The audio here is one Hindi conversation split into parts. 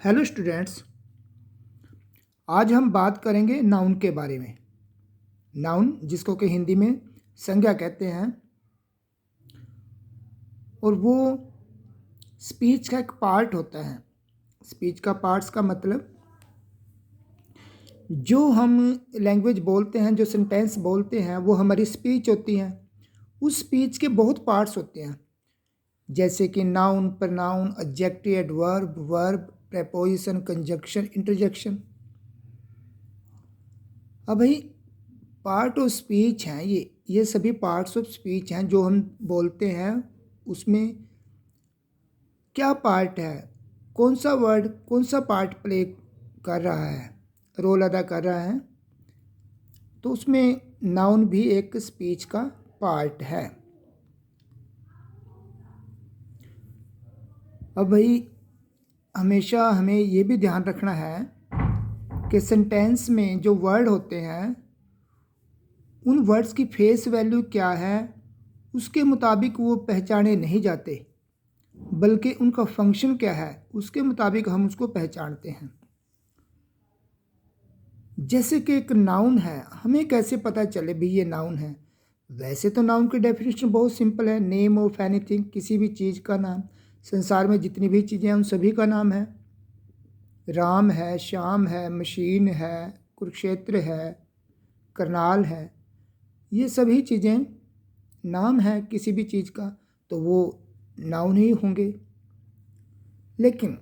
Hello students. आज हम बात करेंगे नाउन के बारे में। नाउन जिसको कि हिंदी में संज्ञा कहते हैं, और वो स्पीच का एक पार्ट होता है। स्पीच का पार्ट्स का मतलब जो हम लैंग्वेज बोलते हैं, जो सेंटेंस बोलते हैं, वो हमारी स्पीच होती है। उस स्पीच के बहुत पार्ट्स होते हैं, जैसे कि noun, pronoun, adjective, adverb, verb, preposition, conjunction, interjection. अब भाई पार्ट ऑफ स्पीच हैं ये सभी पार्ट्स ऑफ स्पीच हैं जो हम बोलते हैं। उसमें क्या पार्ट है, कौन सा वर्ड कौन सा पार्ट प्ले कर रहा है, रोल अदा कर रहा है, तो उसमें नाउन भी एक स्पीच का पार्ट है। अब भाई हमेशा हमें ये भी ध्यान रखना है कि सेंटेंस में जो वर्ड होते हैं उन वर्ड्स की फेस वैल्यू क्या है उसके मुताबिक वो पहचाने नहीं जाते, बल्कि उनका फंक्शन क्या है उसके मुताबिक हम उसको पहचानते हैं। जैसे कि एक नाउन है, हमें कैसे पता चले भी ये नाउन है? वैसे तो नाउन की डेफिनेशन बहुत सिंपल है, नेम ऑफ एनीथिंग, किसी भी चीज़ का नाम। संसार में जितनी भी चीज़ें हैं उन सभी का नाम है। राम है, श्याम है, मशीन है, कुरुक्षेत्र है, करनाल है, ये सभी चीज़ें नाम है किसी भी चीज़ का, तो वो नाउन ही होंगे। लेकिन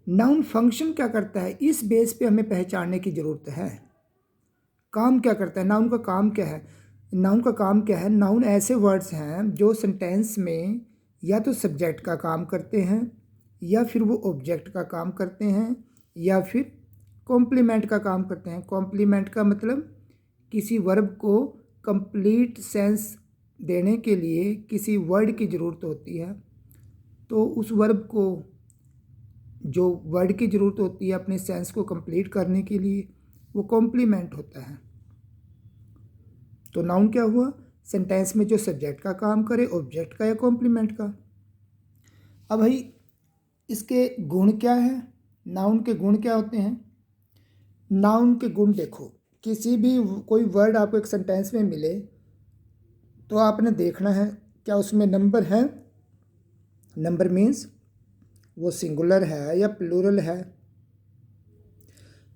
नाउन फंक्शन क्या करता है, इस बेस पे हमें पहचानने की ज़रूरत है। काम क्या करता है, नाउन का काम क्या है? नाउन का काम क्या है? नाउन ऐसे वर्ड्स हैं जो सेंटेंस में या तो सब्जेक्ट का काम करते हैं, या फिर वो ऑब्जेक्ट का काम करते हैं, या फिर कॉम्प्लीमेंट का काम करते हैं। कॉम्प्लीमेंट का मतलब किसी वर्ब को कंप्लीट सेंस देने के लिए किसी वर्ड की ज़रूरत होती है, तो उस वर्ब को जो वर्ड की ज़रूरत होती है अपने सेंस को कंप्लीट करने के लिए, वो कॉम्प्लीमेंट होता है। तो नाउन क्या हुआ? सेंटेंस में जो सब्जेक्ट का काम करे, ऑब्जेक्ट का या कॉम्प्लीमेंट का। अब भाई इसके गुण क्या है, नाउन के गुण क्या होते हैं? नाउन के गुण देखो, किसी भी कोई वर्ड आपको एक सेंटेंस में मिले तो आपने देखना है क्या उसमें नंबर है। नंबर मीन्स वो सिंगुलर है या प्लूरल है।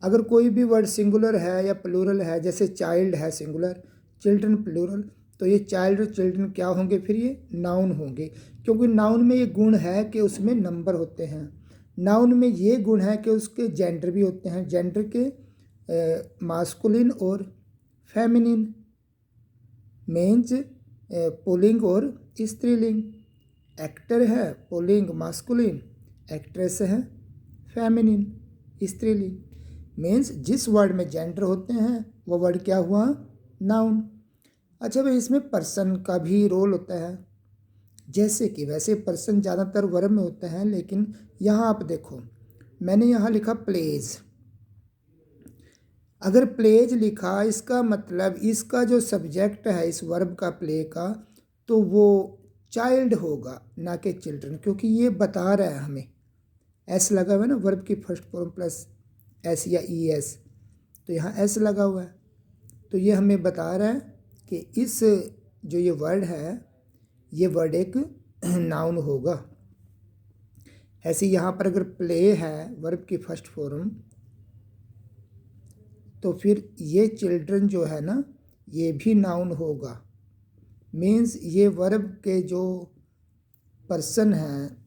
अगर कोई भी वर्ड सिंगुलर है या प्लूरल है, जैसे चाइल्ड है सिंगुलर, चिल्ड्रन प्लूरल, तो ये चाइल्ड और चिल्ड्रन क्या होंगे? फिर ये नाउन होंगे, क्योंकि नाउन में ये गुण है कि उसमें नंबर होते हैं। नाउन में ये गुण है कि उसके जेंडर भी होते हैं, जेंडर के मास्कुलिन और फेमिनिन, मेंस पुल्लिंग और स्त्रीलिंग। एक्टर है पुल्लिंग मास्कुलिन, एक्ट्रेस है फेमिनिन स्त्रीलिंग। मीन्स जिस वर्ड में जेंडर होते हैं वो वर्ड क्या हुआ? नाउन। अच्छा भाई, इसमें पर्सन का भी रोल होता है। जैसे कि वैसे पर्सन ज़्यादातर वर्ब में होता है, लेकिन यहाँ आप देखो, मैंने यहाँ लिखा प्लेज। अगर प्लेज लिखा, इसका मतलब इसका जो सब्जेक्ट है इस वर्ब का, प्ले का, तो वो चाइल्ड होगा ना कि चिल्ड्रन, क्योंकि ये बता रहा है हमें, एस लगा हुआ है ना वर्ब की फर्स्ट फॉर्म प्लस एस या ई एस, तो यहाँ एस लगा हुआ है, तो ये हमें बता रहा है कि इस जो ये वर्ड है ये वर्ड एक नाउन होगा। ऐसे यहाँ पर अगर प्ले है वर्ब की फर्स्ट फॉर्म, तो फिर ये चिल्ड्रन जो है ना ये भी नाउन होगा। मीन्स ये वर्ब के जो पर्सन हैं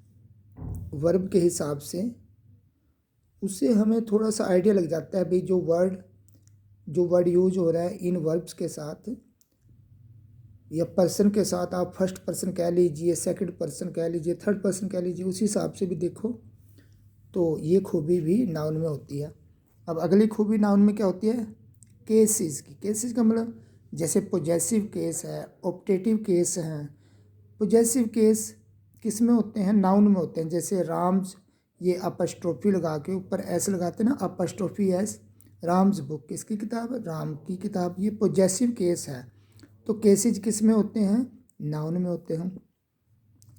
वर्ब के हिसाब से, उससे हमें थोड़ा सा आइडिया लग जाता है भाई जो वर्ड यूज हो रहा है इन वर्ब्स के साथ या पर्सन के साथ, आप फर्स्ट पर्सन कह लीजिए, सेकंड पर्सन कह लीजिए, थर्ड पर्सन कह लीजिए, उसी हिसाब से भी देखो तो ये खूबी भी नाउन में होती है। अब अगली खूबी नाउन में क्या होती है? केसेस की। केसेस का मतलब जैसे पोजेसिव केस है, ऑप्टेटिव केस हैं। पोजेसिव केस किस में होते हैं? नाउन में होते हैं। जैसे राम्स, ये अपस्ट्रोफी लगा के ऊपर एस लगाते हैं ना, अपस्ट्रोफी एस। राम्स बुक, किसकी किताब है? राम की किताब। ये पोजेसिव केस है। तो केसेज किस में होते हैं? नाउन में होते हैं।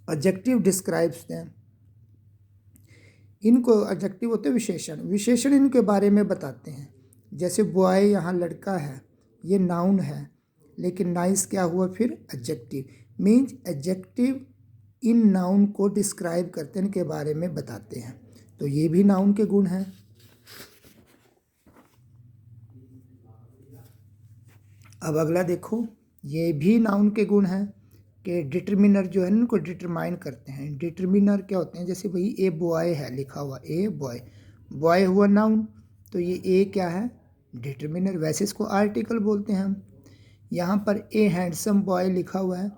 Adjective describes them. इनको एडजेक्टिव होते हैं विशेषण। विशेषण इनके बारे में बताते हैं। जैसे बॉय यहाँ लड़का है, ये नाउन है, लेकिन नाइस क्या हुआ फिर एडजेक्टिव। मीन्स एडजेक्टिव इन नाउन को डिस्क्राइब करते हैं, इनके बारे में बताते हैं। तो ये भी नाउन के गुण हैं। अब अगला देखो, ये भी नाउन के गुण हैं कि डिटरमिनर जो है ना, उनको डिटरमाइन करते हैं। डिटरमिनर क्या होते हैं, जैसे भाई ए बॉय है लिखा हुआ, ए बॉय, बॉय हुआ नाउन, तो ये ए क्या है, डिटरमिनर। वैसे इसको आर्टिकल बोलते हैं हम। यहाँ पर ए हैंडसम बॉय लिखा हुआ है,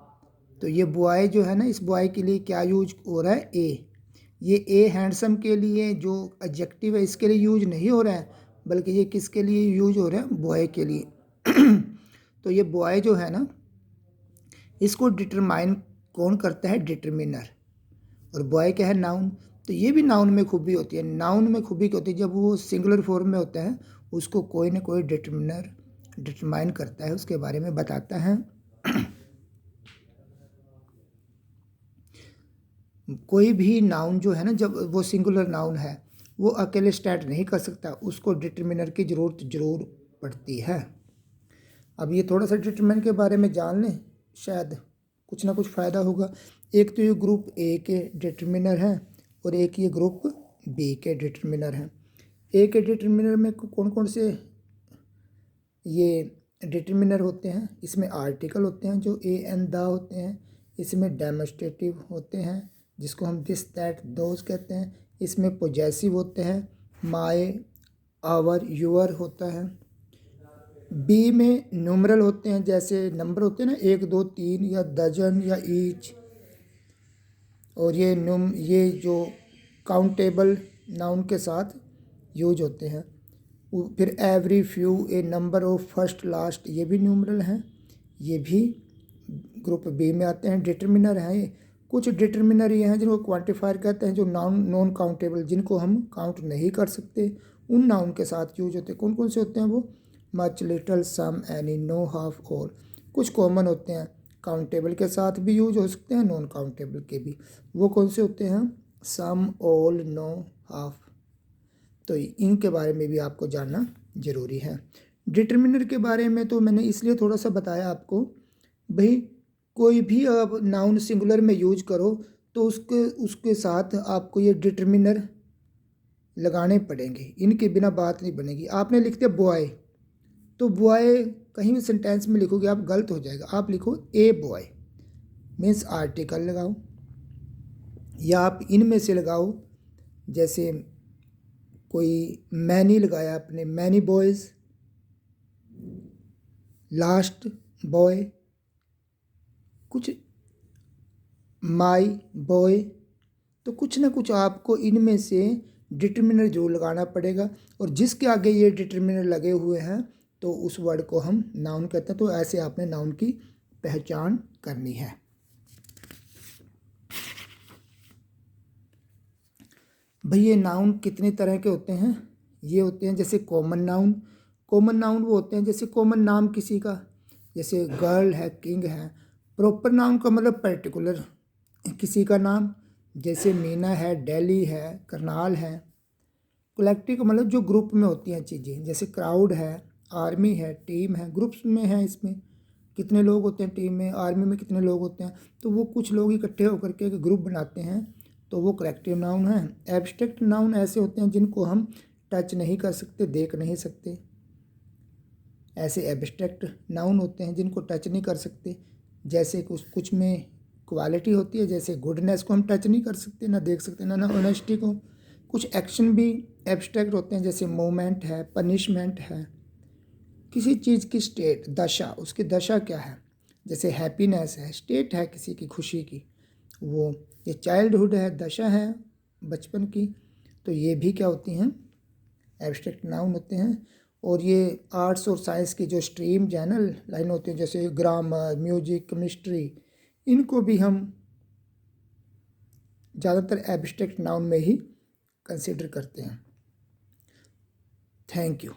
तो ये बॉय जो है ना, इस बॉय के लिए क्या यूज हो रहा है, ए। ये ए हैंडसम के लिए जो एडजेक्टिव है इसके लिए यूज नहीं हो रहा है, बल्कि ये किसके लिए यूज हो रहा है, बॉय के लिए। तो ये बॉय जो है ना, इसको डिटरमाइन कौन करता है, डिटरमिनर। और बॉय क्या है, नाउन। तो ये भी नाउन में खूबी होती है। नाउन में खूबी क्या होती है, जब वो सिंगुलर फॉर्म में होता है उसको कोई ना कोई डिटरमिनर डिटरमाइन करता है, उसके बारे में बताता है। कोई भी नाउन जो है ना, जब वो सिंगुलर नाउन है वो अकेले स्टैंड नहीं कर सकता, उसको डिटरमिनर की ज़रूरत ज़रूर पड़ती है। अब ये थोड़ा सा डिटरमिनर के बारे में जान लें, शायद कुछ ना कुछ फ़ायदा होगा। एक तो ये ग्रुप ए के डिटरमिनर हैं और एक ये ग्रुप बी के डिटरमिनर हैं। ए के डिटरमिनर में कौन कौन से ये डिटरमिनर होते हैं, इसमें आर्टिकल होते हैं जो ए एंड द होते हैं, इसमें डेमोस्ट्रेटिव होते हैं जिसको हम दिस दैट दोज कहते हैं, इसमें पोजेसिव होते हैं, माय आवर यूअर होता है। बी में न्यूमरल होते हैं, जैसे नंबर होते हैं ना, 1 2 3 या डजन या ईच। और ये जो काउंटेबल नाउन के साथ यूज होते हैं। फिर every, few, A number of, first, last, ये भी न्यूमरल हैं, ये भी ग्रुप बी में आते हैं, डिटरमिनर हैं ये। कुछ डिटरमिनर ये हैं जिनको क्वांटिफायर कहते हैं, जो नॉन काउंटेबल, जिनको हम काउंट नहीं कर सकते, उन नाउन के साथ यूज होते हैं। कौन कौन से होते हैं वो, मच, लिटल, सम, एनी, नो, हाफ, ऑल। कुछ कॉमन होते हैं, काउंटेबल के साथ भी यूज हो सकते हैं, नॉन काउंटेबल के भी। वो कौन से होते हैं, सम, ऑल, नो, हाफ। तो इनके बारे में भी आपको जानना ज़रूरी है। डिटरमिनर के बारे में तो मैंने इसलिए थोड़ा सा बताया आपको, भाई कोई भी आप नाउन सिंगुलर में यूज करो तो उसके साथ आपको ये डिटरमिनर लगाने पड़ेंगे, इनके बिना बात नहीं बनेगी। आपने लिख दिया बॉय, तो बॉय कहीं भी सेंटेंस में लिखोगे आप गलत हो जाएगा। आप लिखो ए बॉय, मीन्स आर्टिकल लगाओ, या आप इनमें से लगाओ, जैसे कोई मैनी लगाया आपने, मैनी बॉयज़, लास्ट बॉय, कुछ माई बॉय। तो कुछ ना कुछ आपको इनमें से डिटरमिनर जो लगाना पड़ेगा, और जिसके आगे ये डिटरमिनर लगे हुए हैं तो उस वर्ड को हम नाउन कहते हैं। तो ऐसे आपने नाउन की पहचान करनी है। भाई ये नाउन कितने तरह के होते हैं, ये होते हैं जैसे कॉमन नाउन। कॉमन नाउन वो होते हैं जैसे कॉमन नाम किसी का, जैसे गर्ल है, किंग है। प्रॉपर नाउन का मतलब पर्टिकुलर किसी का नाम, जैसे मीना है, दिल्ली है, करनाल है। कलेक्टिव का मतलब जो ग्रुप में होती हैं चीज़ें, जैसे क्राउड है, आर्मी है, टीम है, ग्रुप्स में है। इसमें कितने लोग होते हैं टीम में, आर्मी में कितने लोग होते हैं, तो वो कुछ लोग इकट्ठे होकर के एक ग्रुप बनाते हैं, तो वो कलेक्टिव नाउन है। एब्स्ट्रैक्ट नाउन ऐसे होते हैं जिनको हम टच नहीं कर सकते, देख नहीं सकते। ऐसे एब्स्ट्रैक्ट नाउन होते हैं जिनको टच नहीं कर सकते। जैसे कुछ में क्वालिटी होती है, जैसे गुडनेस को हम टच नहीं कर सकते, ना देख सकते, ना ऑनेस्टी को। कुछ एक्शन भी एब्स्ट्रैक्ट होते हैं, जैसे मूवमेंट है, पनिशमेंट है। किसी चीज़ की स्टेट, दशा, उसकी दशा क्या है, जैसे हैप्पीनेस है, स्टेट है किसी की खुशी की, वो ये चाइल्डहुड है, दशा है बचपन की। तो ये भी क्या होती हैं, एब्स्ट्रैक्ट नाउन होते हैं। और ये आर्ट्स और साइंस की जो स्ट्रीम जर्नल लाइन होती हैं, जैसे ग्रामर, म्यूजिक, केमिस्ट्री, इनको भी हम ज़्यादातर एब्स्ट्रैक्ट नाउन में ही कंसिडर करते हैं। Thank you.